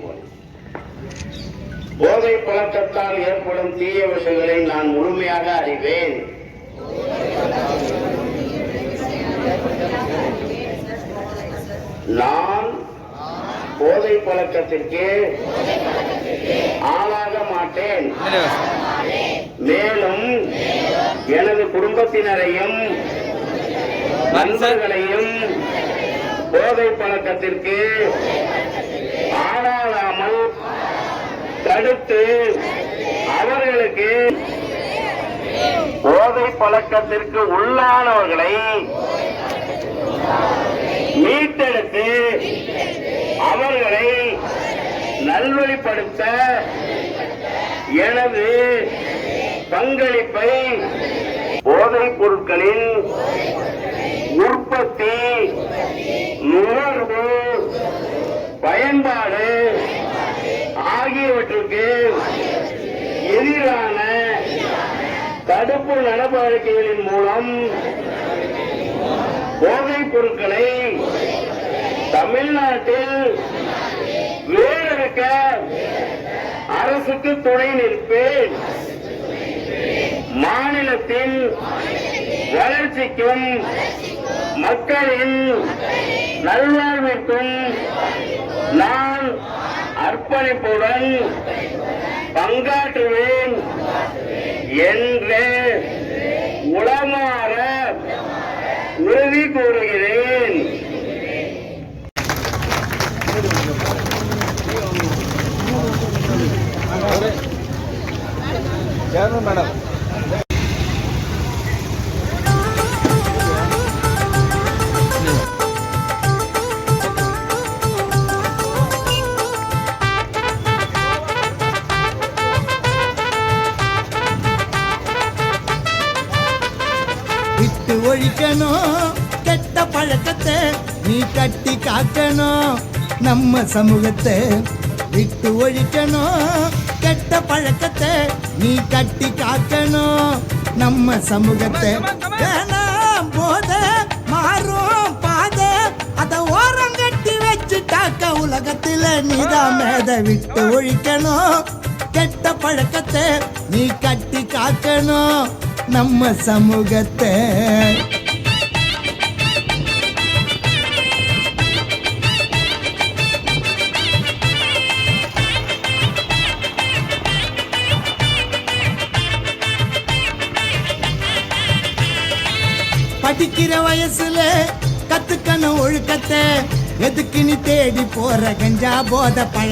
போல் போதை பழக்கத்தால் ஏற்படும் தீய விளைவுகளை நான் முழுமையாக அறிவேன். நான் போதை பழக்கத்திற்கு ஆளாக மாட்டேன். மேலும் எனது குடும்பத்தினரையும் நண்பர்களையும் போதை பழக்கத்திற்கு ஆளாகாமல் தடுத்து அவர்களுக்கு போதை பழக்கத்திற்கு உள்ளானவர்களை மீட்டெடுத்து அவர்களை நல்வழிப்படுத்த எனது பங்களிப்பை போதைப் பொருட்களின் உற்பத்தி, நுகர்வு, பயன்பாடு ஆகியவற்றுக்கு எதிரான தடுப்பு நடவடிக்கைகளின் மூலம் போதைப் பொருட்களை தமிழ்நாட்டில் வேறெடுக்க அரசுக்கு துணை நிற்பேன். மாநிலத்தின் வளர்ச்சிக்கும் மக்களின் நல்வாழ்விற்கும் நான் அர்ப்பணிப்புடன் பங்காற்றுவேன் என்று உளமாற உறுதி கூறுகிறேன். மேடம் விட்டு ஒழிக்கணும் கெட்ட பழக்கத்தை, நீ கட்டி காக்கணும் நம்ம சமூகத்தை. விட்டு ஒழிக்கணும் கெட்ட பழக்கத்தை, நீ கட்டி காக்கணும் நம்ம சமூகத்தை. வேணாம் போத மாறும் பாத, அத ஓரம் கட்டி வச்சுட்டாக்க உலகத்துல நீதான் மேத. விட்டு ஒழிக்கணும் கெட்ட பழக்கத்தை, நீ கட்டி காக்கணும் நம்ம சமூகத்தை. படிக்கிற வயசுல கத்துக்கணும் ஒழுக்கத்தை, எதுக்கு நீ தேடி போற கஞ்சா போத பழ